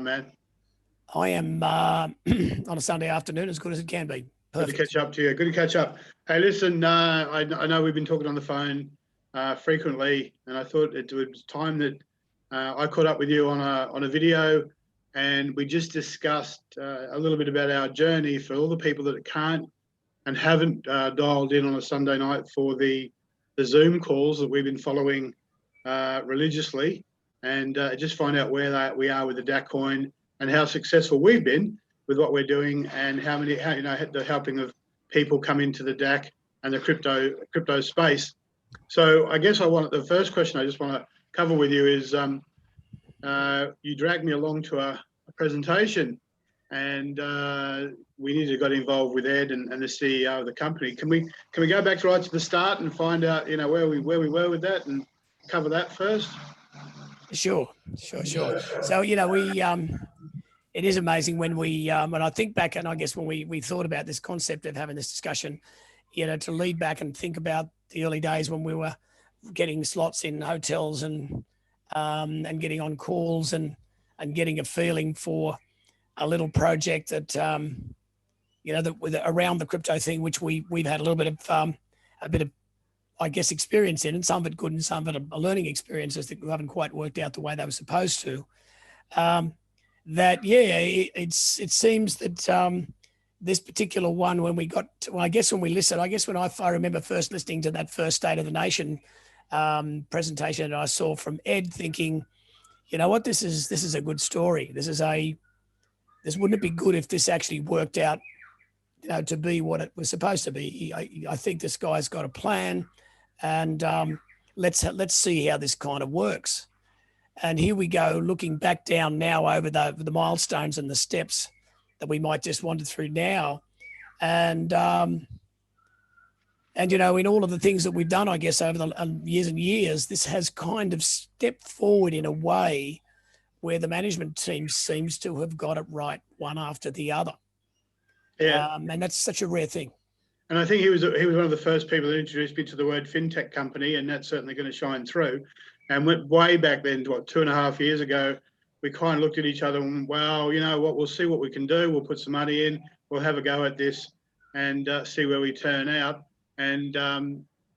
man? I am on a Sunday afternoon as good as it can be. Perfect. Good to catch up to you. Good to catch up. Hey, listen, I know we've been talking on the phone frequently, and I thought it was time that I caught up with you on a video, and we just discussed a little bit about our journey for all the people that can't and haven't dialed in on a Sunday night for the Zoom calls that we've been following religiously, and just find out where we are with the DAC coin and how successful we've been with what we're doing, and how the helping of people come into the DAC and the crypto space. So I guess the first question I just want to cover with you is you dragged me along to a presentation, and we need to get involved with Ed and the CEO of the company. Can we go back right to the start and find out where we were with that and cover that first? Sure. So we it is amazing when I think back, and I guess when we thought about this concept of having this discussion, to lead back and think about the early days when we were getting slots in hotels and getting on calls and getting a feeling for a little project that that around the crypto thing, which we've had a little bit of I guess experience in, and some of it good and some of it a learning experiences that haven't quite worked out the way they were supposed to. It seems that this particular one, when we got to, well, I guess when we listened, when I remember first listening to that first State of the Nation presentation that I saw from Ed, thinking, you know what, this is a good story. This wouldn't it be good if this actually worked out, to be what it was supposed to be. I think this guy's got a plan, and let's see how this kind of works. And here we go, looking back down now over the milestones and the steps that we might just wander through now. And in all of the things that we've done, I guess, over the years and years, this has kind of stepped forward in a way where the management team seems to have got it right one after the other. Yeah. And that's such a rare thing. And I think he was one of the first people that introduced me to the word fintech company, and that's certainly going to shine through. And went way back then, 2.5 years ago, we kind of looked at each other and, well, you know what, we'll see what we can do. We'll put some money in, we'll have a go at this and see where we turn out. And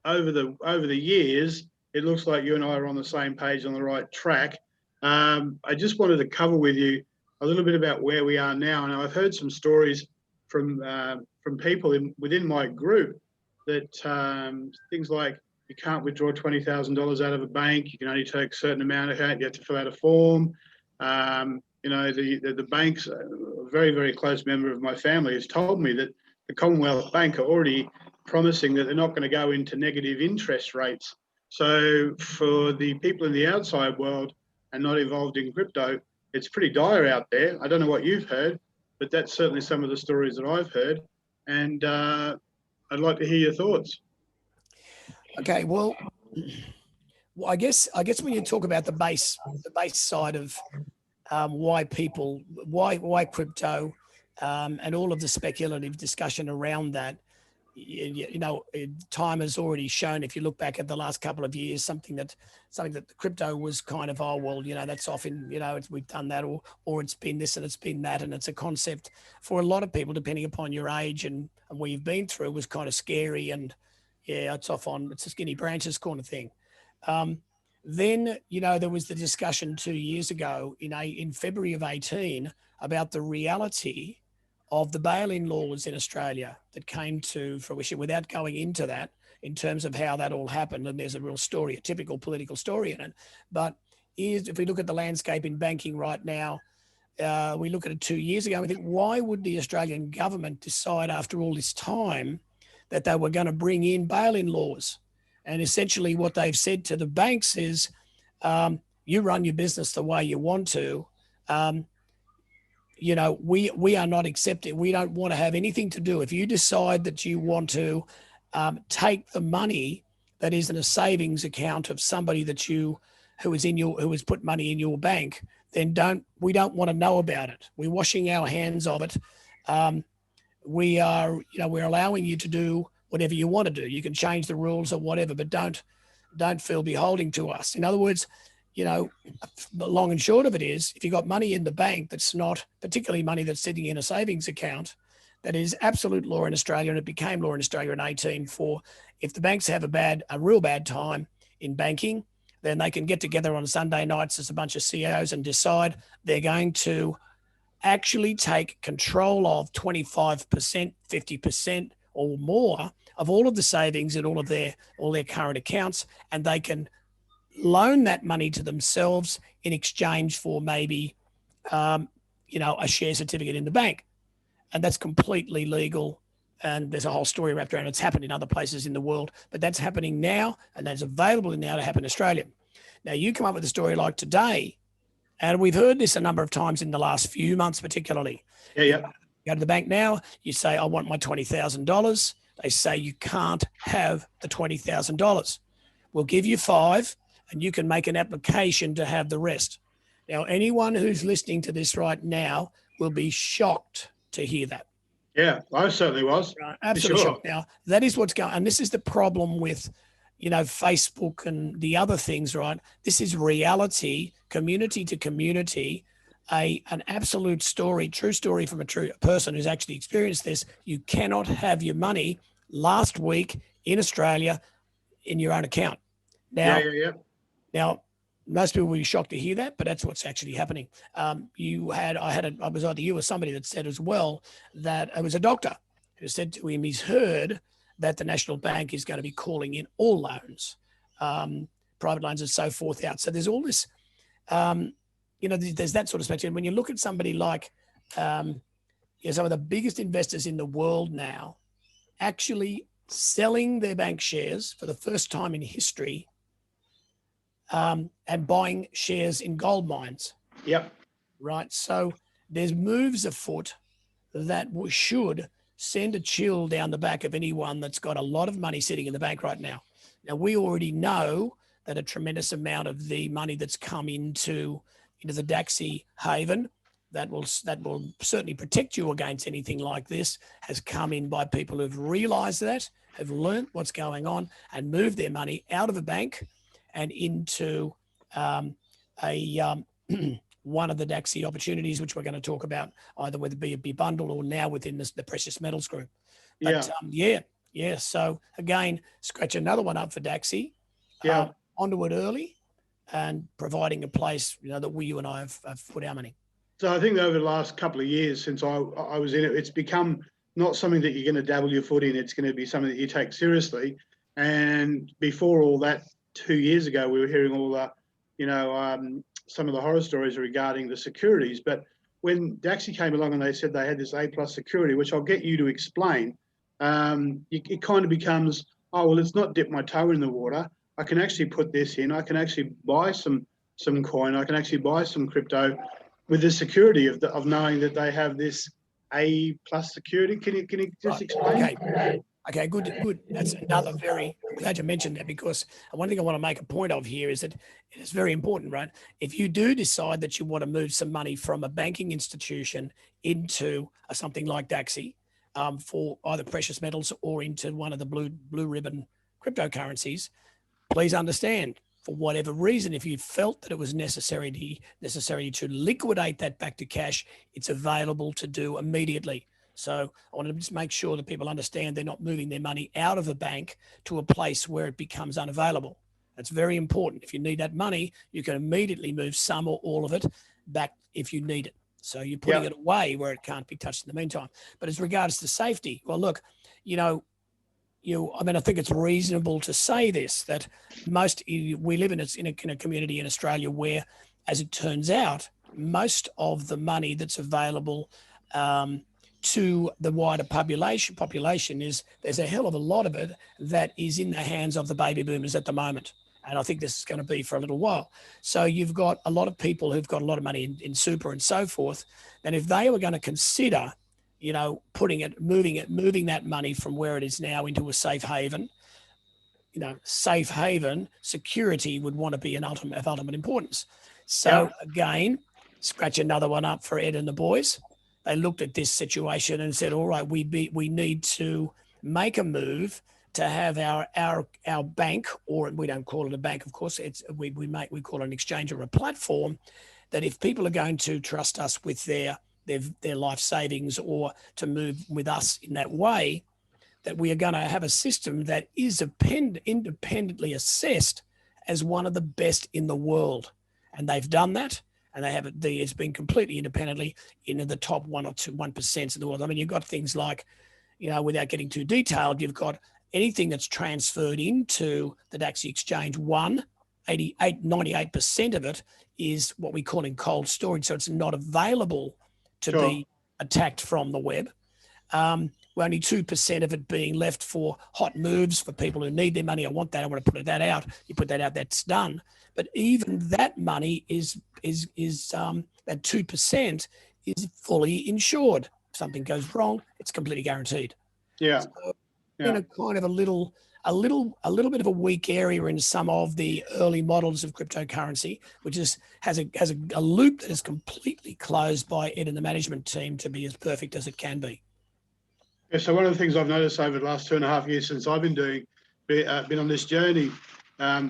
over the years, it looks like you and I are on the same page, on the right track. I just wanted to cover with you a little bit about where we are now. And I've heard some stories from people within my group that things like, you can't withdraw $20,000 out of a bank. You can only take a certain amount of it. You have to fill out a form. The banks, a very, very close member of my family has told me that the Commonwealth Bank are already promising that they're not going to go into negative interest rates. So for the people in the outside world and not involved in crypto, it's pretty dire out there. I don't know what you've heard, but that's certainly some of the stories that I've heard. And I'd like to hear your thoughts. Okay, well, I guess when you talk about the base side of why crypto and all of the speculative discussion around that, time has already shown. If you look back at the last couple of years, something that the crypto was kind of, that's often, we've done that, or it's been this and it's been that, and it's a concept for a lot of people, depending upon your age and where you've been through, was kind of scary and. Yeah, it's a skinny branches kind of thing. Then, there was the discussion 2 years ago in February of 18 about the reality of the bail-in laws in Australia that came to fruition, without going into that in terms of how that all happened. And there's a real story, a typical political story in it. But if we look at the landscape in banking right now, we look at it 2 years ago, and we think, why would the Australian government decide after all this time that they were going to bring in bail-in laws? And essentially what they've said to the banks is, you run your business the way you want to. We are not accepting. We don't want to have anything to do. If you decide that you want to take the money that is in a savings account of somebody who has put money in your bank, then we don't want to know about it. We're washing our hands of it. We're allowing you to do whatever you want to do. You can change the rules or whatever, but don't feel beholding to us. In other words, you know, the long and short of it is, if you've got money in the bank that's not particularly money that's sitting in a savings account, that is absolute law in Australia, and it became law in Australia in 18 for, if the banks have a real bad time in banking, then they can get together on Sunday nights as a bunch of CEOs and decide they're going to actually take control of 25%, 50% or more of all of the savings and all their current accounts, and they can loan that money to themselves in exchange for maybe, a share certificate in the bank. And that's completely legal. And there's a whole story wrapped around it. It's happened in other places in the world, but that's happening now, and that's available now to happen in Australia. Now, you come up with a story like today, and we've heard this a number of times in the last few months, particularly. Yeah. You go to the bank now, you say, I want my $20,000. They say you can't have the $20,000. We'll give you $5,000, and you can make an application to have the rest. Now, anyone who's listening to this right now will be shocked to hear that. Yeah, I certainly was. Right, absolutely shocked. Now, that is what's going on. And this is the problem with, Facebook and the other things, right? This is reality, community to community, an absolute story, true story from a true person who's actually experienced this. You cannot have your money last week in Australia in your own account. Now, Now, most people will be shocked to hear that, but that's what's actually happening. I was either you or somebody that said as well that it was a doctor who said to him, he's heard that the National Bank is going to be calling in all loans, private loans and so forth out. So there's all this, there's that sort of spectrum. When you look at somebody like some of the biggest investors in the world now actually selling their bank shares for the first time in history, and buying shares in gold mines. Yep. Right. So there's moves afoot that should send a chill down the back of anyone that's got a lot of money sitting in the bank right now. Now, we already know that a tremendous amount of the money that's come into the Dacxi haven that will certainly protect you against anything like this has come in by people who've realized that, have learned what's going on, and moved their money out of a bank and into one of the Dacxi opportunities, which we're going to talk about, either whether it be bundle or now within the precious metals group. But so again, scratch another one up for Dacxi. Onto it early and providing a place, that you and I have put our money. So I think over the last couple of years since I was in it, it's become not something that you're going to dabble your foot in. It's going to be something that you take seriously. And before all that, 2 years ago, we were hearing all the, some of the horror stories regarding the securities. But when Dacxi came along and they said they had this A+ security, which I'll get you to explain, it kind of becomes, oh, well, it's not dip my toe in the water. I can actually put this in. I can actually buy some coin. I can actually buy some crypto with the security of knowing that they have this A+ security. Can you just explain? Okay, good. That's another I'm glad you mentioned that, because one thing I want to make a point of here is that it is very important, right? If you do decide that you want to move some money from a banking institution into something like Dacxi for either precious metals or into one of the blue ribbon cryptocurrencies, please understand, for whatever reason, if you felt that it was necessary to liquidate that back to cash, it's available to do immediately. So I want to just make sure that people understand they're not moving their money out of a bank to a place where it becomes unavailable. That's very important. If you need that money, you can immediately move some or all of it back if you need it. So you're putting it away where it can't be touched in the meantime. But as regards to safety, well, look, I think it's reasonable to say this, that we live in a community in Australia where, as it turns out, most of the money that's available to the wider population is, there's a hell of a lot of it that is in the hands of the baby boomers at the moment. And I think this is going to be for a little while. So you've got a lot of people who've got a lot of money in super and so forth. And if they were going to consider, moving that money from where it is now into a safe haven, safe haven security would want to be of ultimate importance. So again, scratch another one up for Ed and the boys. They looked at this situation and said, all right, we need to make a move to have our bank, or we don't call it a bank, of course, we call it an exchange or a platform, that if people are going to trust us with their life savings or to move with us in that way, that we are going to have a system that is independently assessed as one of the best in the world. And they've done that, and it's been completely independently in the top 1% of the world. I mean, you've got things like, without getting too detailed, you've got anything that's transferred into the Dacxi Exchange, 98% of it is what we call in cold storage. So it's not available to be attacked from the web. Only 2% of it being left for hot moves for people who need their money. I want that. I want to put that out. You put that out, that's done. But even that money is that 2% is fully insured. If something goes wrong, it's completely guaranteed. Yeah. So in a kind of a little bit of a weak area in some of the early models of cryptocurrency, which has a loop that is completely closed by Ed and the management team to be as perfect as it can be. Yeah, so one of the things I've noticed over the last 2.5 years since I've been on this journey,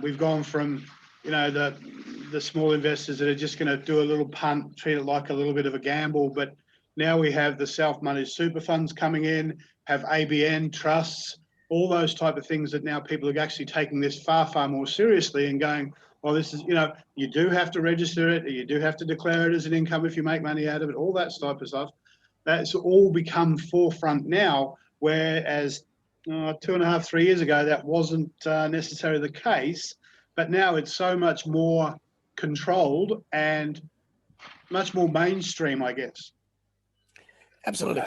we've gone from, the small investors that are just going to do a little punt, treat it like a little bit of a gamble, but now we have the self-managed super funds coming in, have ABN trusts, all those type of things that now people are actually taking this far, far more seriously and going, well, this is, you do have to register it, or you do have to declare it as an income if you make money out of it, all that type of stuff. That's all become forefront now, whereas 2.5, 3 years ago, that wasn't necessarily the case. But now it's so much more controlled and much more mainstream, I guess. Absolutely.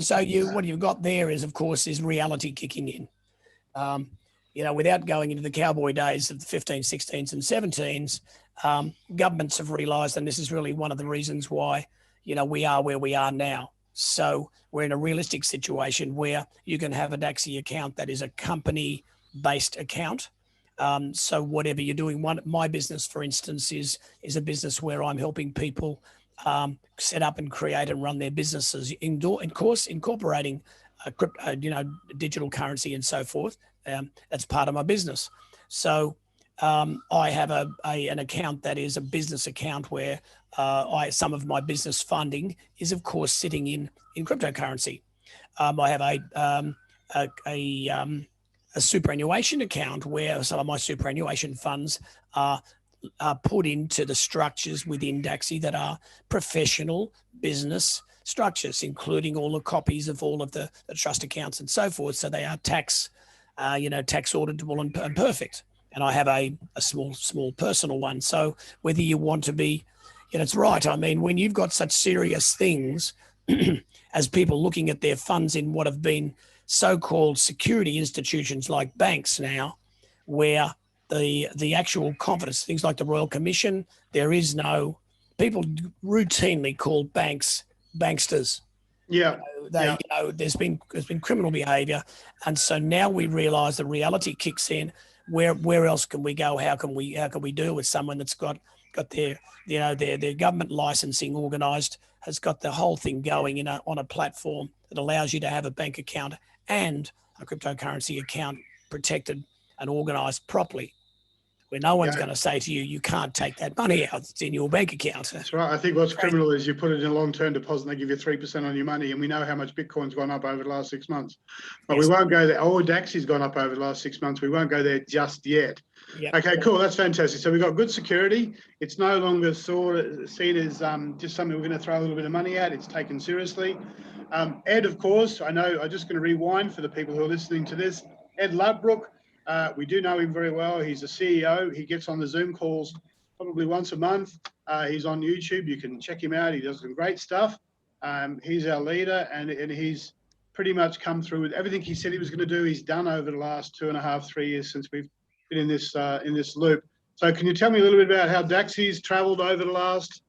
So what you've got there is, of course, is reality kicking in. Without going into the cowboy days of the 15s, 16s, and 17s, governments have realised, and this is really one of the reasons why, we are where we are now. So we're in a realistic situation where you can have a Dacxi account that is a company-based account. So whatever you're doing, my business, for instance, is a business where I'm helping people set up and create and run their businesses, incorporating digital currency and so forth. That's part of my business. So I have an account that is a business account where some of my business funding is, of course, sitting in cryptocurrency. I have a superannuation account where some of my superannuation funds are put into the structures within Dacxi that are professional business structures, including all the copies of all of the trust accounts and so forth. So they are tax auditable and perfect. And I have a small personal one. So whether you want to be, it's right. I mean, when you've got such serious things as people looking at their funds in what have been so-called security institutions like banks now, where the actual confidence, things like the Royal Commission, people routinely call banks banksters. Yeah. There's been criminal behaviour, and so now we realise the reality kicks in. Where else can we go? How can we deal with someone that's got their government licensing organised, has got the whole thing going on a platform that allows you to have a bank account and a cryptocurrency account protected and organised properly, where no one's going to say to you, you can't take that money out. It's in your bank account. That's right. I think what's criminal is you put it in a long-term deposit and they give you 3% on your money. And we know how much Bitcoin's gone up over the last 6 months. But we won't go there. Dacxi's gone up over the last 6 months. We won't go there just yet. Yep. Okay, cool. That's fantastic. So we've got good security. It's no longer seen as just something we're going to throw a little bit of money at. It's taken seriously. Ed, of course, I'm just going to rewind for the people who are listening to this. Ed Ladbrook. We do know him very well. He's a CEO. He gets on the Zoom calls probably once a month. He's on YouTube. You can check him out. He does some great stuff. He's our leader, and he's pretty much come through with everything he said he was going to do. He's done over the last 2.5, 3 years since we've been in this loop. So can you tell me a little bit about how Dacxi's travelled over the last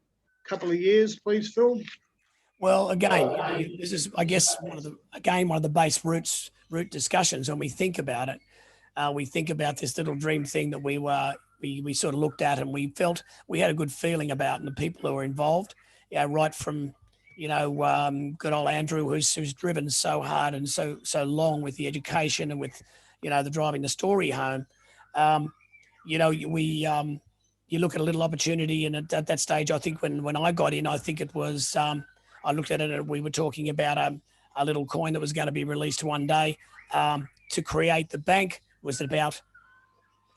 couple of years, please, Phill? Well, again, this is, I guess, one of the base root discussions when we think about it. We think about this little dream thing that we sort of looked at and we felt we had a good feeling about, and the people who were involved, right from, good old Andrew, who's driven so hard and so long with the education and with the driving the story home. You look at a little opportunity, and at that stage, I think when I got in, I think it was I looked at it and we were talking about a little coin that was going to be released one day. To create the bank was about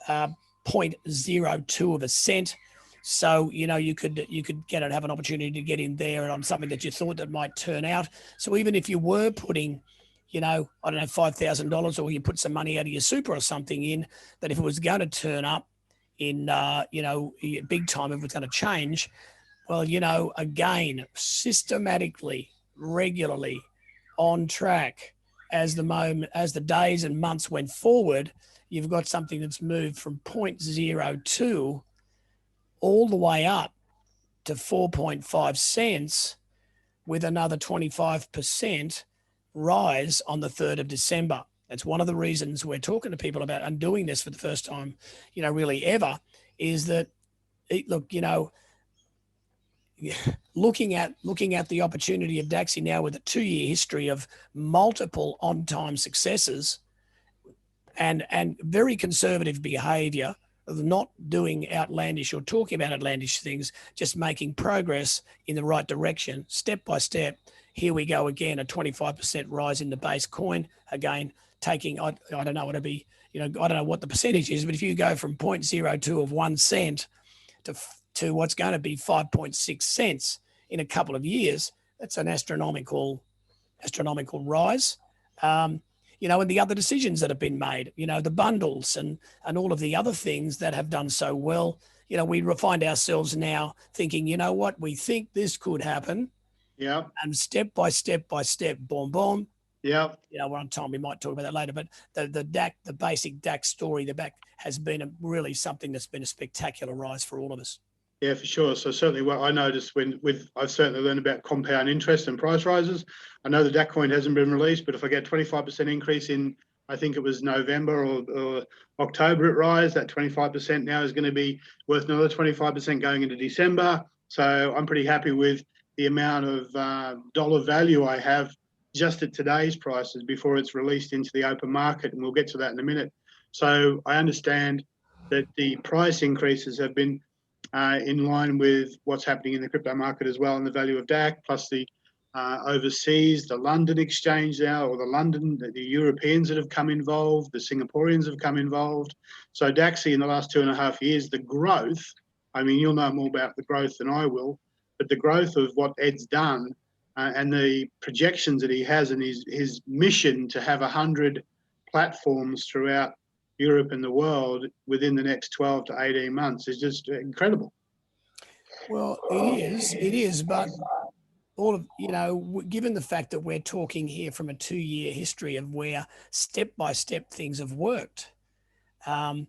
0.02 of a cent. So, you could have an opportunity to get in there on something that you thought that might turn out. So even if you were putting, I don't know, $5,000, or you put some money out of your super or something in, that if it was going to turn up in, big time, if it was going to change, well, again, systematically, regularly, on track, as the days and months went forward, you've got something that's moved from 0.02 all the way up to 4.5 cents, with another 25% rise on the 3rd of December. That's one of the reasons we're talking to people about and doing this for the first time, really ever, is that, look, looking at the opportunity of Dacxi now with a 2-year history of multiple on-time successes and very conservative behavior of not doing outlandish or talking about outlandish things, just making progress in the right direction, step by step. Here we go again, a 25% rise in the base coin. Again, taking, I don't know what it'd be, I don't know what the percentage is, but if you go from 0.02 of 1 cent to what's going to be 5.6 cents in a couple of years, that's an astronomical rise. And the other decisions that have been made, the bundles and all of the other things that have done so well, we find ourselves now thinking, what, we think this could happen. Yeah. And step by step, boom, boom. Yeah. We're on time. We might talk about that later, but the basic DAX story, the back has been really something that's been a spectacular rise for all of us. Yeah, for sure. So certainly what I noticed I've certainly learned about compound interest and price rises. I know the DAC coin hasn't been released, but if I get 25% increase in, I think it was November or October it rise, that 25% now is going to be worth another 25% going into December. So I'm pretty happy with the amount of dollar value I have just at today's prices before it's released into the open market. And we'll get to that in a minute. So I understand that the price increases have been in line with what's happening in the crypto market as well, and the value of DAC, plus the overseas, the London exchange now, or the Europeans that have come involved, the Singaporeans have come involved. So Dacxi in the last 2.5 years, the growth, I mean, you'll know more about the growth than I will, but the growth of what Ed's done and the projections that he has and his mission to have 100 platforms throughout Europe and the world within the next 12 to 18 months is just incredible. Well, it is, but all of, given the fact that we're talking here from a 2-year history of where step-by-step things have worked. And,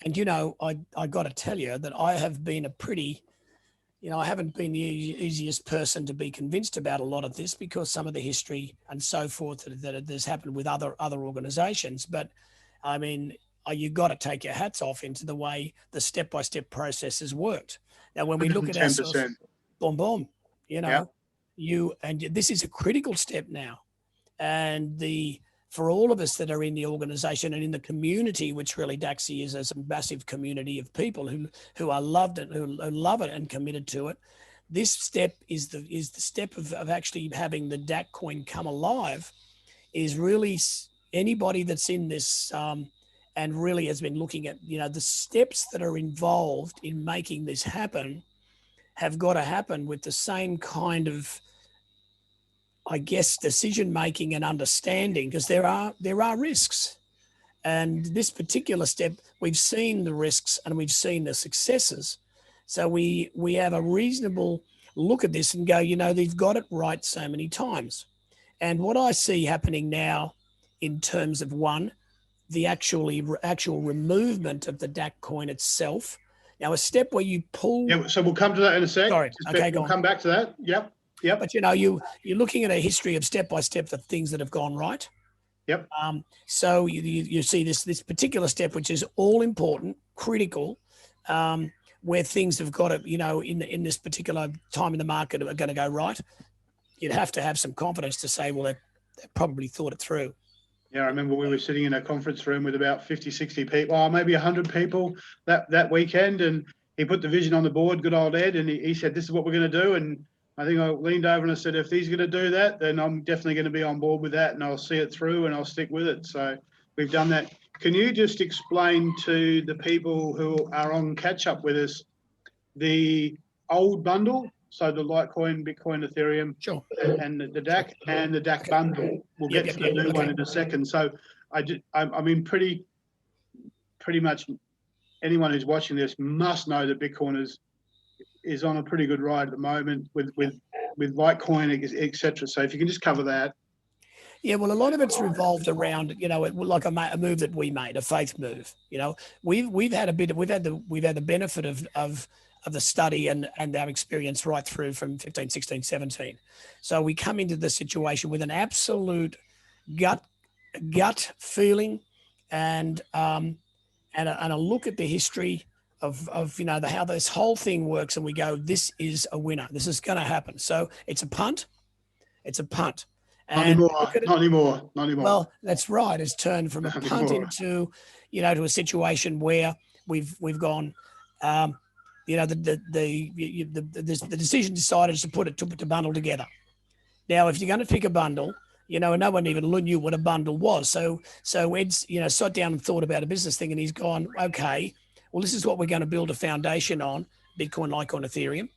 I got to tell you that I have been I haven't been the easiest person to be convinced about a lot of this, because some of the history and so forth that has happened with other organizations. But I mean, you got to take your hats off into the way the step-by-step process has worked. Now, when we look at ourselves, boom, boom, and this is a critical step now. And for all of us that are in the organization and in the community, which really Dacxi is as a massive community of people who are loved and who love it and committed to it, this step is the step of actually having the DAC coin come alive. Is really anybody that's in this and really has been looking at, the steps that are involved in making this happen have got to happen with the same kind of, I guess, decision-making and understanding, because there are risks. And this particular step, we've seen the risks and we've seen the successes. So we have a reasonable look at this and go, they've got it right so many times. And what I see happening now in terms of the actual removement of the DAC coin itself. Now, a step where you pull. Yeah, so we'll come to that in a sec. Sorry. Okay, we'll come back to that. Yep. But you're looking at a history of step by step the things that have gone right. Yep. So you see this particular step, which is all important, critical, where things have got to, in this particular time in the market are going to go right. You'd have to have some confidence to say, well, they probably thought it through. Yeah, I remember we were sitting in a conference room with about 50, 60 people, or maybe 100 people that weekend, and he put the vision on the board, good old Ed, and he said, this is what we're going to do. And I think I leaned over and I said, if he's going to do that, then I'm definitely going to be on board with that, and I'll see it through and I'll stick with it. So we've done that. Can you just explain to the people who are on catch up with us the old bundle? So the Litecoin, Bitcoin, Ethereum, Sure. and the DAC and the DAC bundle. We'll get to the new one in a second. So I mean, pretty much anyone who's watching this must know that Bitcoin is on a pretty good ride at the moment with Litecoin, etc. So if you can just cover that. Yeah, well, a lot of it's revolved around, like a move that we made, a faith move. We've had the benefit of the study and our experience right through from 15, 16, 17. So we come into the situation with an absolute gut feeling and a look at the history of how this whole thing works, and we go, this is a winner. This is going to happen. So it's a punt. And not anymore. Well, that's right. It's turned from a punt into, to a situation where we've gone. The decision decided to put the bundle together. Now, if you're going to pick a bundle, and no one even knew what a bundle was. So Ed's, sat down and thought about a business thing, and he's gone, okay, well, this is what we're going to build a foundation on: Bitcoin, Litecoin, Ethereum.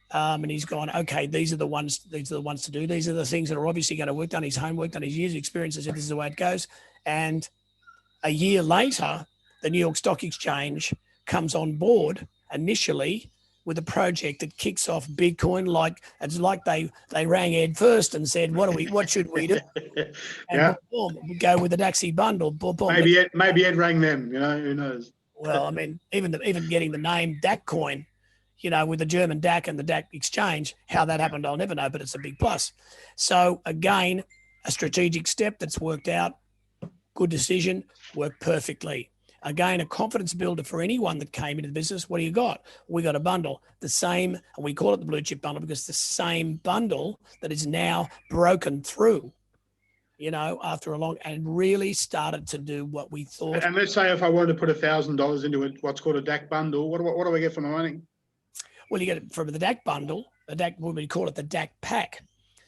And he's gone, okay, these are the ones to do. These are the things that are obviously going to work, done his homework, done his years of experience, and said, this is the way it goes. And a year later, the New York Stock Exchange comes on board initially with a project that kicks off Bitcoin. It's like they rang Ed first and said, what should we do? And boom, we go with the Dacxi bundle. Boom. Maybe Ed rang them, who knows? Well, I mean, even getting the name DacCoin, with the German DAC and the DAC exchange, how that happened, I'll never know, but it's a big plus. So again, a strategic step that's worked out, good decision, worked perfectly. Again, a confidence builder for anyone that came into the business. What do you got? We got a bundle, the same, and we call it the blue chip bundle because the same bundle that is now broken through, after a long, and really started to do what we thought. And let's say if I wanted to put $1,000 into what's called a DAC bundle, what do I get for my money? Well, you get it from the DAC bundle, we call it the DAC pack.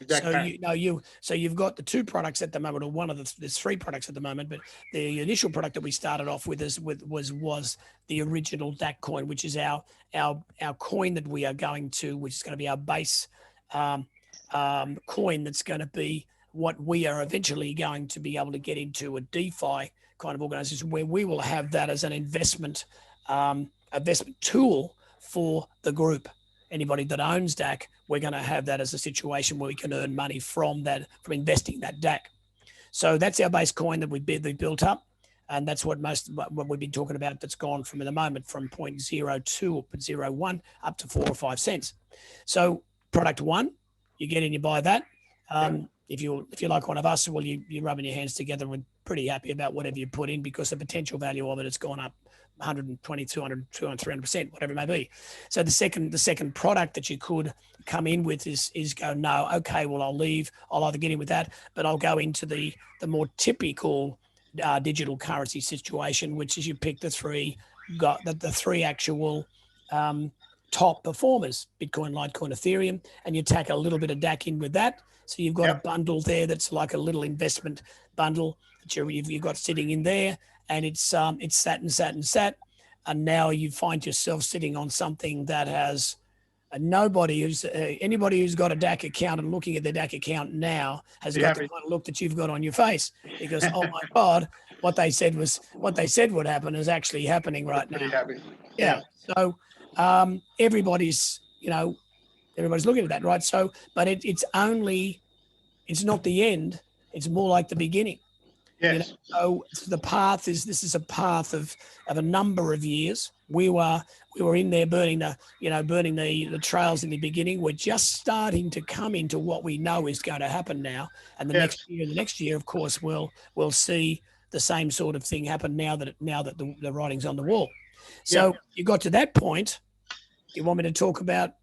So you've got the two products at the moment, or there's three products at the moment, but the initial product that we started off with was the original DAC coin, which is our coin that we are going to, which is going to be our base coin. That's going to be what we are eventually going to be able to get into a DeFi kind of organization where we will have that as an investment tool for the group. Anybody that owns DAC, we're going to have that as a situation where we can earn money from investing that DAC. So that's our base coin that we built up, and that's what we've been talking about. That's gone from, at the moment, from 0.02 or 0.01 up to 4 or 5 cents. So product one, you get in, you buy that. If you're like one of us, well, you're rubbing your hands together and pretty happy about whatever you put in, because the potential value of it has gone up 120, 200, 300%, whatever it may be. So the second product that you could come in with is go, no, okay, well, I'll either get in with that, but I'll go into the more typical digital currency situation, which is you pick the three actual top performers: Bitcoin, Litecoin, Ethereum, and you tack a little bit of DAC in with that. So you've got a bundle there that's like a little investment bundle that you've got sitting in there, and it's sat, and now you find yourself sitting on something that has anybody who's got a DAC account and looking at their DAC account now has got the kind of look that you've got on your face, because oh my God, what they said would happen is actually happening right now. Yeah. So everybody's looking at that, right? So, but it's not the end. It's more like the beginning. Yes. So this is a path of a number of years. We were in there burning the trails in the beginning. We're just starting to come into what we know is going to happen now. And the next year, of course, we'll see the same sort of thing happen now that the writing's on the wall. So you got to that point. You want me to talk about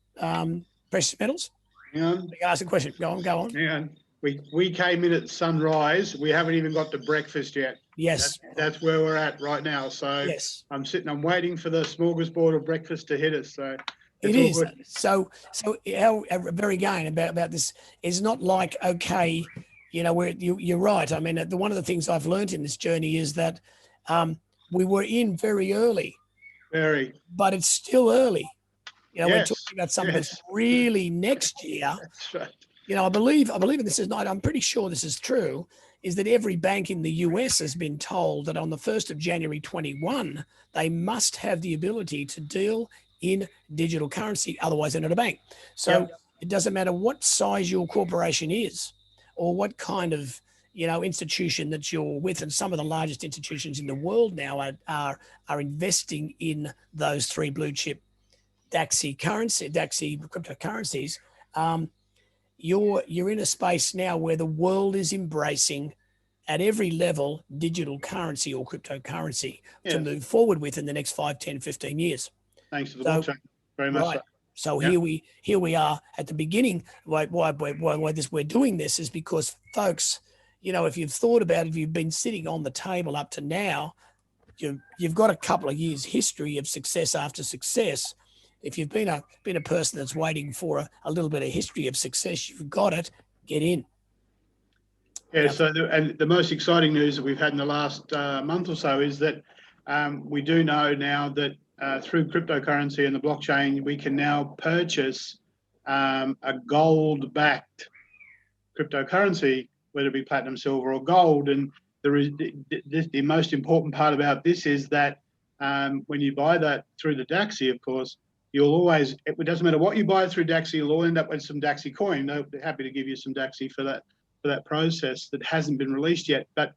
precious metals? Yeah. You can ask a question. Go on. Yeah. we came in at sunrise. We haven't even got to breakfast yet. Yes. That's where we're at right now. So yes, I'm waiting for the smorgasbord of breakfast to hit us. So it it's all is. good. So our very again about this is not like, okay, you know, you're right. I mean, one of the things I've learned in this journey is that we were in very early, Very. but it's still early. You know, we're Yes. talking about something Yes. that's really next year. That's right. You know, I believe, and this is not, I'm pretty sure this is true, is that every bank in the US has been told that on the 1st of January 21, they must have the ability to deal in digital currency, otherwise they're not a bank. So Yep. it doesn't matter what size your corporation is or what kind of, you know, institution that you're with, and some of the largest institutions in the world now are investing in those three blue chip Dacxi cryptocurrencies. You're in a space now where the world is embracing at every level digital currency or cryptocurrency to move forward with in the next 5, 10, 15 years. Thanks to the blockchain. Very much Right. so. So here we are at the beginning. Why we're doing this is because, folks, you know, if you've thought about it, if you've been sitting on the table up to now, you've got a couple of years history of success after success. If you've been a person that's waiting for a little bit of history of success, you've got it. Get in. Yeah. So the most exciting news that we've had in the last month or so is that we do know now that through cryptocurrency and the blockchain, we can now purchase a gold-backed cryptocurrency, whether it be platinum, silver, or gold. And the most important part about this is that when you buy that through the Dacxi, of course, you'll always, it doesn't matter what you buy through Dacxi, you'll all end up with some Dacxi coin. They'll be happy to give you some Dacxi for that process that hasn't been released yet. But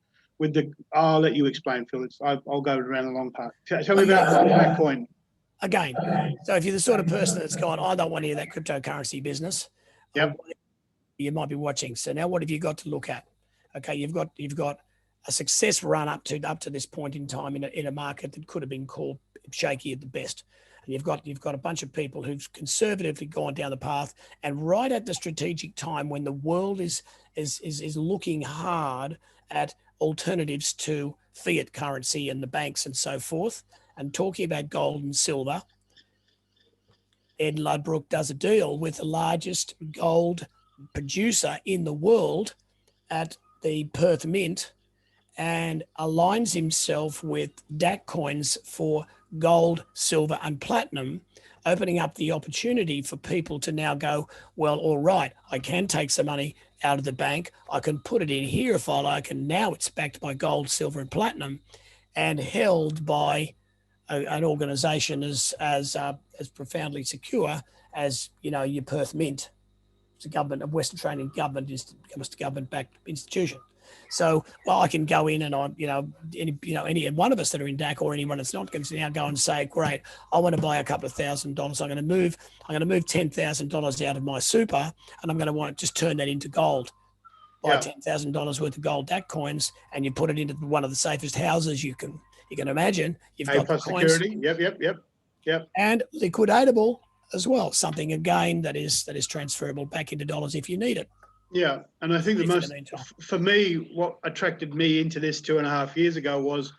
I'll let you explain, Phill. I'll go around the long part. Tell me about that coin. Again, so if you're the sort of person that's gone, I don't want any of that cryptocurrency business. Yep. You might be watching. So now what have you got to look at? Okay, you've got a success run up to this point in time in a market that could have been called shaky at the best. And you've got a bunch of people who've conservatively gone down the path, and right at the strategic time when the world is looking hard at alternatives to fiat currency and the banks and so forth, and talking about gold and silver, Ed Ludbrook does a deal with the largest gold producer in the world at the Perth Mint and aligns himself with DAC coins for gold, silver, and platinum, opening up the opportunity for people to now go, well, all right, I can take some money out of the bank. I can put it in here if I like, and now it's backed by gold, silver, and platinum, and held by an organisation as profoundly secure as, you know, your Perth Mint. It's a government, a Western Australian government-backed institution. So, well, I can go in and any one of us that are in DAC or anyone that's not, can now go and say, great, I want to buy a couple of $1,000. I'm going to move $10,000 out of my super, and I'm going to want to just turn that into gold. Buy $10,000 worth of gold DAC coins, and you put it into one of the safest houses you can imagine. You've got the coins. Security. Yep. And liquidatable as well. Something again that is transferable back into dollars if you need it. Yeah, and I think the most, for me, what attracted me into this 2.5 years ago was,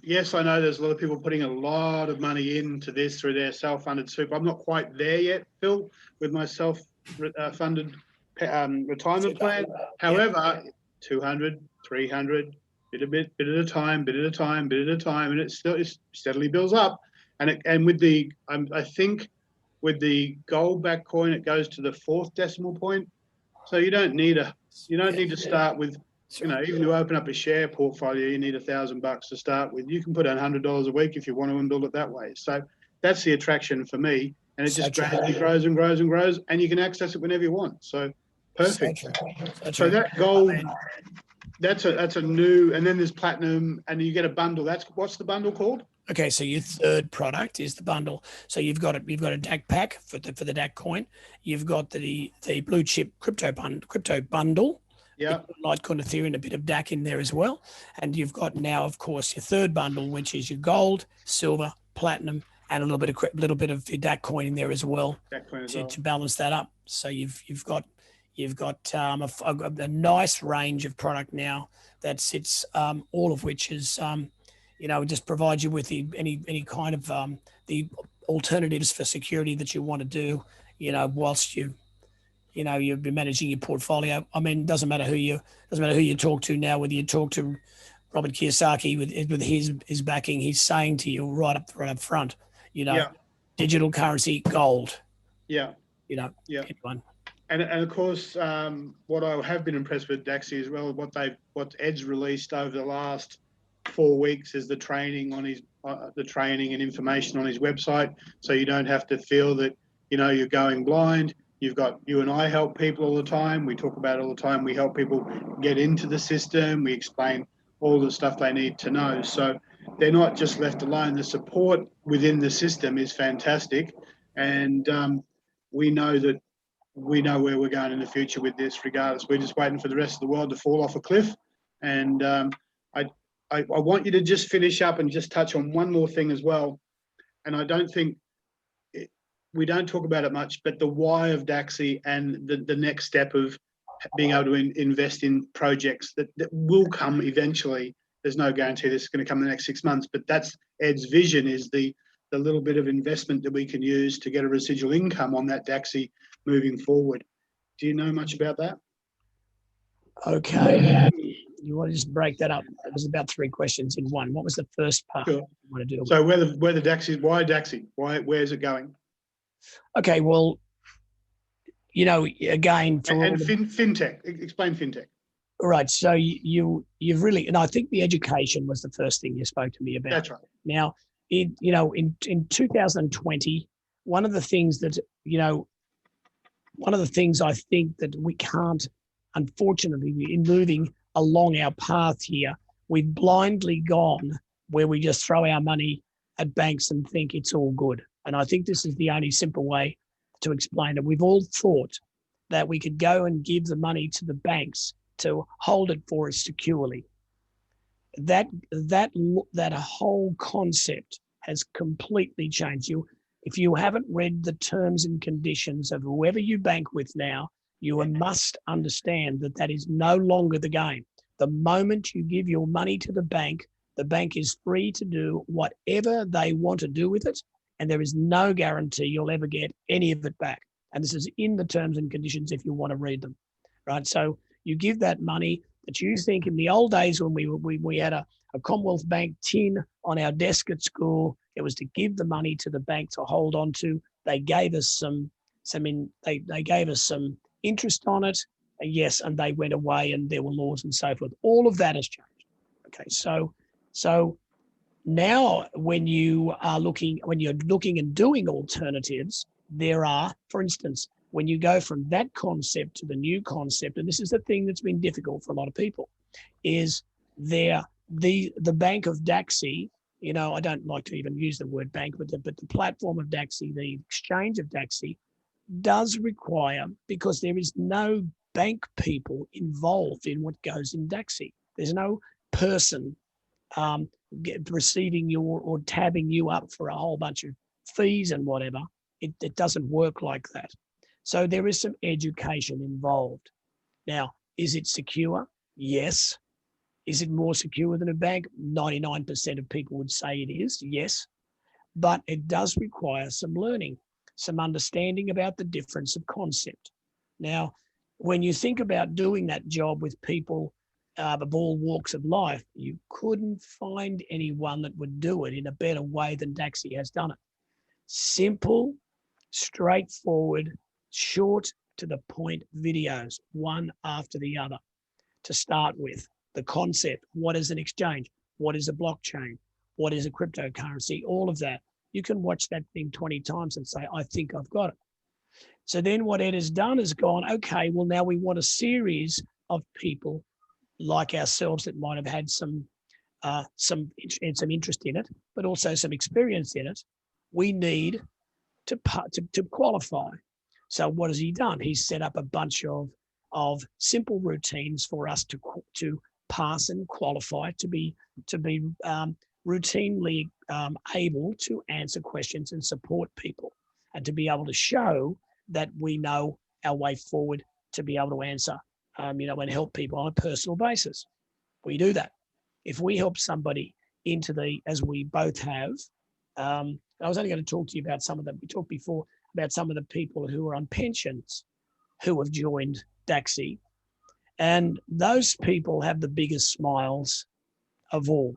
yes, I know there's a lot of people putting a lot of money into this through their self-funded super. I'm not quite there yet, Phill, with my self-funded retirement plan. However, 200, 300, bit at a time, and it steadily builds up. And with the, I think with the gold back coin, it goes to the 4th decimal point. So you don't need to start with, you know, even to open up a share portfolio, you need $1,000 to start with. You can put in $100 a week if you want to and build it that way. So that's the attraction for me. And it just gradually grows and grows and grows, and you can access it whenever you want. So perfect. So that gold, that's a new, and then there's platinum, and you get a bundle. What's the bundle called? Okay, so your third product is the bundle. So you've got a DAC pack for the DAC coin. You've got the blue chip crypto bundle. Yeah. Litecoin, Ethereum, a bit of DAC in there as well. And you've got now, of course, your third bundle, which is your gold, silver, platinum, and a little bit of your DAC coin in there as well, to balance that up. So you've got You've got a nice range of product now that sits, all of which is, just provides you with any kind of the alternatives for security that you want to do, whilst you've been managing your portfolio. I mean, it doesn't matter who you talk to now, whether you talk to Robert Kiyosaki with his backing, he's saying to you right up front, Yeah. digital currency, gold. Yeah. Yeah. Anyone. And of course, what I have been impressed with Dacxi as well, what Ed's released over the last 4 weeks is the training on the training and information on his website. So you don't have to feel that, you're going blind. You and I help people all the time. We talk about it all the time. We help people get into the system. We explain all the stuff they need to know. So they're not just left alone. The support within the system is fantastic. And we know where we're going in the future with this regardless. We're just waiting for the rest of the world to fall off a cliff. And I want you to just finish up and just touch on one more thing as well. And I don't think we don't talk about it much, but the why of Dacxi and the next step of being able to invest in projects that will come eventually. There's no guarantee this is going to come in the next 6 months, but that's Ed's vision, is the little bit of investment that we can use to get a residual income on that Dacxi moving forward. Do you know much about that? Okay. You want to just break that up? It was about 3 questions in one. What was the first part? Sure. You want to do? So where the Dacxi, why Dacxi? Where's it going? Okay, well, again, fintech. Explain fintech. All right. So you've really, and I think the education was the first thing you spoke to me about. That's right. Now, in 2020, one of the things I think that we can't, unfortunately, in moving along our path here, we've blindly gone where we just throw our money at banks and think it's all good. And I think this is the only simple way to explain it. We've all thought that we could go and give the money to the banks to hold it for us securely. That whole concept has completely changed. If you haven't read the terms and conditions of whoever you bank with now, you must understand that is no longer the game. The moment you give your money to the bank is free to do whatever they want to do with it, and there is no guarantee you'll ever get any of it back. And this is in the terms and conditions if you want to read them, right? So you give that money that you think in the old days when we had a Commonwealth Bank tin on our desk at school, it was to give the money to the bank to hold on to. They gave us they gave us some interest on it, yes, and they went away and there were laws and so forth. All of that has changed. Okay, so now when you're looking and doing alternatives, there are, for instance, when you go from that concept to the new concept, and this is the thing that's been difficult for a lot of people, is the bank of Dacxi. I don't like to even use the word bank, but the platform of Dacxi, the exchange of Dacxi, does require, because there is no bank people involved in what goes in Dacxi. There's no person receiving you or tabbing you up for a whole bunch of fees and whatever. It doesn't work like that. So there is some education involved. Now, is it secure? Yes. Is it more secure than a bank? 99% of people would say it is, yes. But it does require some learning, some understanding about the difference of concept. Now, when you think about doing that job with people of all walks of life, you couldn't find anyone that would do it in a better way than Dacxi has done it. Simple, straightforward, short to the point videos, one after the other. To start with, the concept, what is an exchange? What is a blockchain? What is a cryptocurrency? All of that. You can watch that thing 20 times and say, I think I've got it. So then what Ed has done is gone, okay, well, now we want a series of people like ourselves that might have had some interest in it, but also some experience in it. We need to qualify. So what has he done? He's set up a bunch of simple routines for us to pass and qualify to be routinely able to answer questions and support people, and to be able to show that we know our way forward to be able to answer, and help people on a personal basis. We do that. If we help somebody into as we both have, I was only going to talk to you about some of them. We talked before about some of the people who are on pensions who have joined Dacxi. And those people have the biggest smiles of all,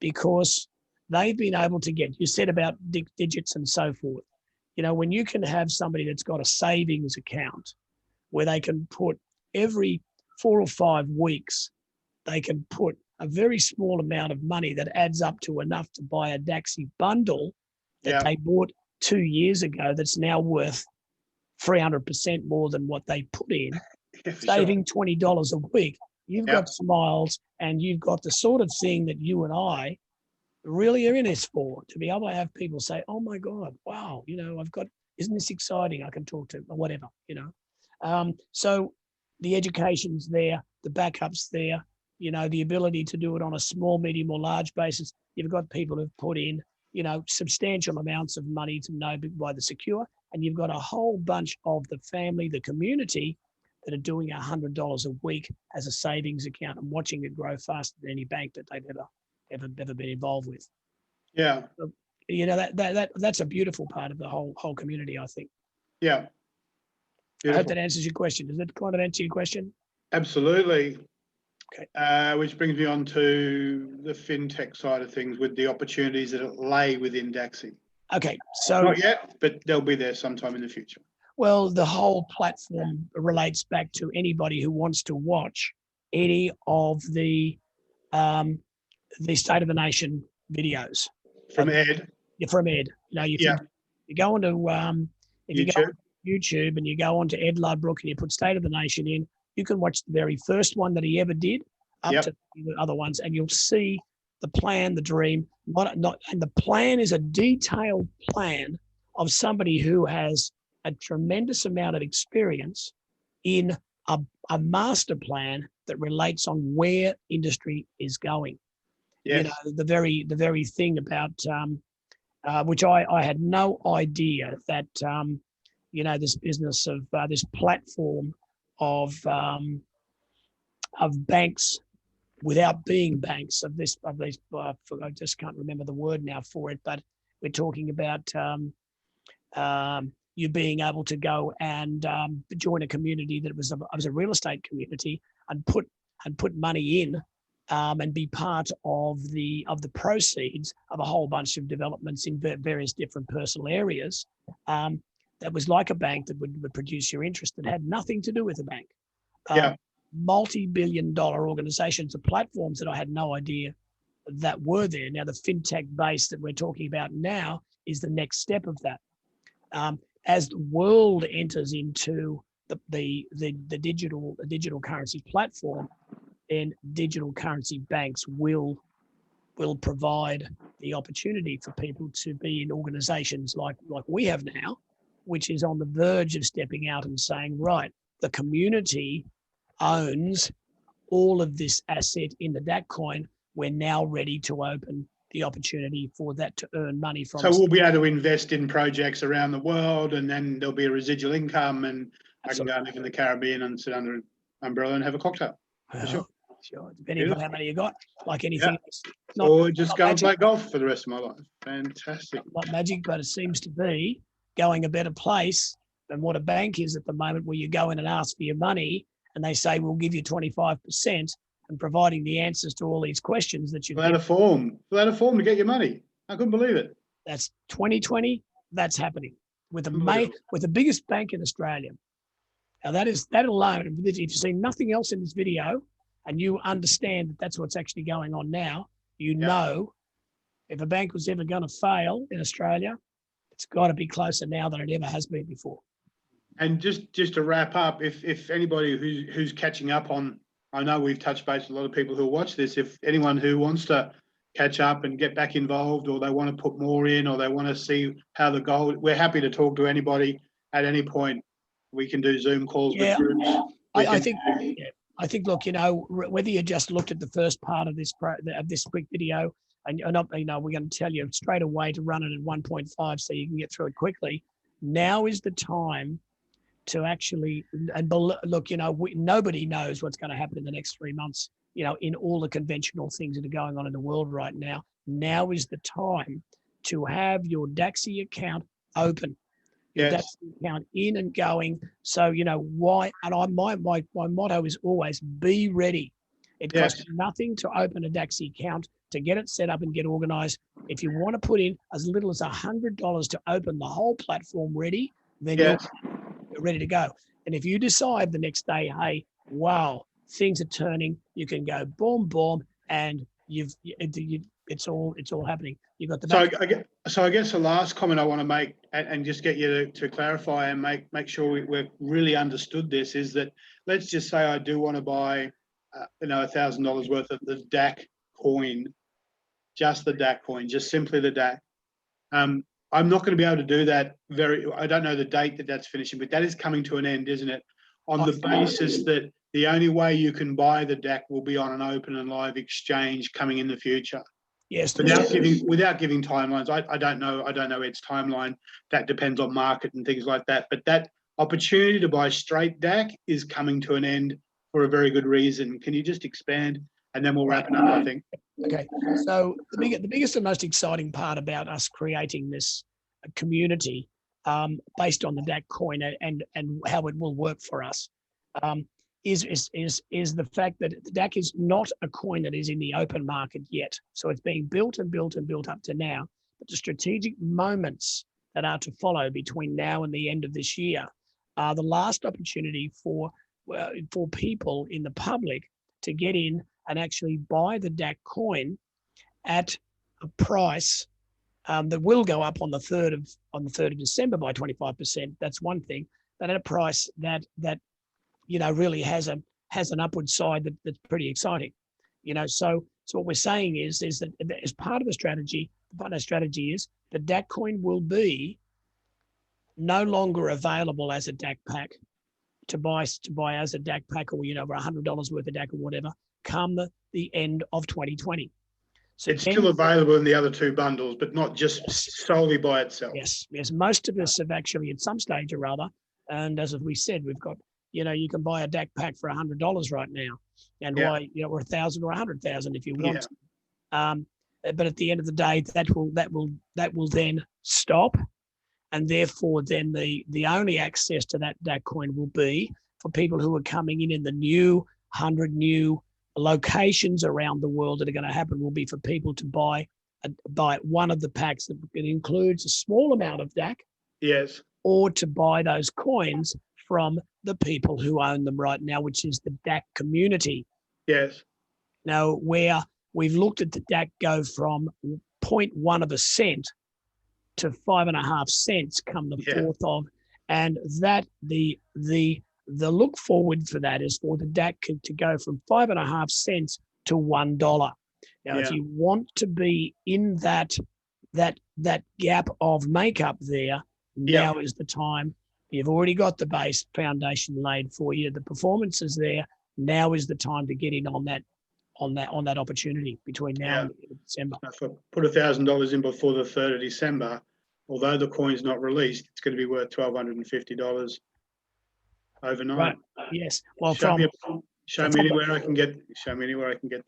because they've been able to get, you said about digits and so forth. When you can have somebody that's got a savings account where they can put every 4 or 5 weeks, they can put a very small amount of money that adds up to enough to buy a Dacxi bundle that they bought 2 years ago that's now worth 300% more than what they put in, saving $20 a week. You've got smiles, and you've got the sort of thing that you and I really are in this for, to be able to have people say, oh my God, wow, isn't this exciting? I can talk to, or whatever, So the education's there, the backup's there, the ability to do it on a small, medium or large basis. You've got people who've put in, substantial amounts of money to know by the secure, and you've got a whole bunch of the family, the community, that are doing $100 a week as a savings account and watching it grow faster than any bank that they've ever been involved with. Yeah. So, that's a beautiful part of the whole community, I think. Yeah. Beautiful. I hope that answers your question. Does that kind of answer your question? Absolutely. Okay. Which brings me on to the fintech side of things, with the opportunities that lay within Dacxi. Okay, so not yet, but they'll be there sometime in the future. Well, the whole platform relates back to anybody who wants to watch any of the State of the Nation videos from Ed. From Ed. You go onto if you go on YouTube and you go onto Ed Ludbrook and you put State of the Nation in, you can watch the very first one that he ever did up to the other ones, and you'll see the plan, the dream. And the plan is a detailed plan of somebody who has a tremendous amount of experience in a master plan that relates on where industry is going. Yes. The very thing about which I had no idea that this business of this platform of banks without being banks, of these I just can't remember the word now for it, but we're talking about you being able to go and join a community that was a real estate community and put money in and be part of the proceeds of a whole bunch of developments in various different personal areas. That was like a bank that would produce your interest, that had nothing to do with a bank. Multi-billion-dollar organizations, or platforms that I had no idea that were there. Now, the fintech base that we're talking about now is the next step of that. As the world enters into the digital currency platform, then digital currency banks will provide the opportunity for people to be in organizations like we have now, which is on the verge of stepping out and saying, right, the community owns all of this asset in the DAC coin. We're now ready to open the opportunity for that to earn money from. So we'll be able to invest in projects around the world, and then there'll be a residual income, and Absolutely. I can go live in the Caribbean and sit under an umbrella and have a cocktail. Well, sure. Depending on how many you got, like anything else. Or just go and play golf for the rest of my life. Fantastic. Not magic, but it seems to be going a better place than what a bank is at the moment, where you go in and ask for your money and they say, we'll give you 25%, and providing the answers to all these questions that you've Fill out a form to get your money. I couldn't believe it. That's 2020. That's happening with the biggest bank in Australia. Now that alone, if you've seen nothing else in this video and you understand that that's what's actually going on now, know if a bank was ever going to fail in Australia, it's got to be closer now than it ever has been before. And just to wrap up, if anybody who's catching up on, I know we've touched base with a lot of people who watch this, if anyone who wants to catch up and get back involved, or they want to put more in, or they want to see how the goal, we're happy to talk to anybody at any point. We can do Zoom calls with groups. I think, look, whether you just looked at the first part of this quick video, and we're going to tell you straight away to run it at 1.5 so you can get through it quickly. Now is the time to actually, look, nobody knows what's going to happen in the next 3 months, in all the conventional things that are going on in the world right now. Now is the time to have your Dacxi account open, your Yes. Dacxi account in and going. So, why, and my motto is always be ready. It costs Yes. nothing to open a Dacxi account, to get it set up and get organized. If you want to put in as little as $100 to open the whole platform ready, then Yes. you're ready to go. And if you decide the next day, hey, wow, things are turning, you can go boom, boom, and it's all happening. You've got the back. So I guess the last comment I want to make, and just get you to clarify and make sure we've really understood this, is that let's just say I do want to buy, $1,000 worth of the DAC coin, just the DAC coin, just simply the DAC. I'm not going to be able to do that. I don't know the date that's finishing, but that is coming to an end, isn't it? On the basis that the only way you can buy the DAC will be on an open and live exchange coming in the future. Yes. Without giving timelines. I don't know its timeline. That depends on market and things like that. But that opportunity to buy straight DAC is coming to an end for a very good reason. Can you just expand, and then we'll wrap it up, I think. Okay. So the biggest and most exciting part about us creating this community, based on the DAC coin and how it will work for us, is the fact that the DAC is not a coin that is in the open market yet. So it's being built and built and built up to now. But the strategic moments that are to follow between now and the end of this year are the last opportunity for people in the public to get in and actually buy the DAC coin at a price that will go up on the 3rd of December by 25%. That's one thing, but at a price that really has an upward side that's pretty exciting. So what we're saying is that as part of the strategy, is the DAC coin will be no longer available as a DAC pack to buy as a DAC pack, or over $100 worth of DAC or whatever, come the end of 2020. So it's still available in the other two bundles, but not just solely by itself. Yes. Most of us have actually, at some stage or other, and as we said, we've got, you can buy a DAC pack for $100 right now, and why, or 1,000 or 100,000 if you want. Yeah. But at the end of the day, that will then stop, and therefore then the only access to that DAC coin will be for people who are coming in the new 100 new locations around the world that are going to happen. Will be for people to buy one of the packs that includes a small amount of DAC. Yes. Or to buy those coins from the people who own them right now, which is the DAC community. Yes. Now, where we've looked at the DAC go from 0.1 of a cent to 5.5 cents come the 4th of, and that the look forward for that is for the DAC to go from 5.5 cents to $1. Now, if you want to be in that gap of makeup there, now is the time. You've already got the base foundation laid for you. The performance is there. Now is the time to get in on that opportunity between now and the end of December. If I put $1,000 in before the 3rd of December, although the coin's not released, it's going to be worth $1,250 overnight. Right. Yes. Well, show me anywhere I can get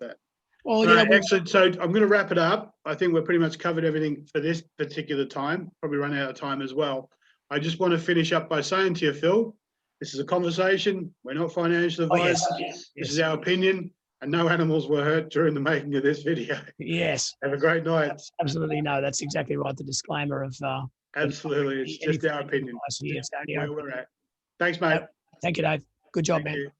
that. Well, excellent. So I'm going to wrap it up. I think we're pretty much covered everything for this particular time. Probably run out of time as well. I just want to finish up by saying to you, Phill, this is a conversation. We're not financial advice. This is our opinion, and no animals were hurt during the making of this video. Yes. Have a great night. Absolutely. No, that's exactly right. The disclaimer of absolutely. It's just our opinion. Where we're at. Thanks, mate. Thank you, Dave. Good job, man.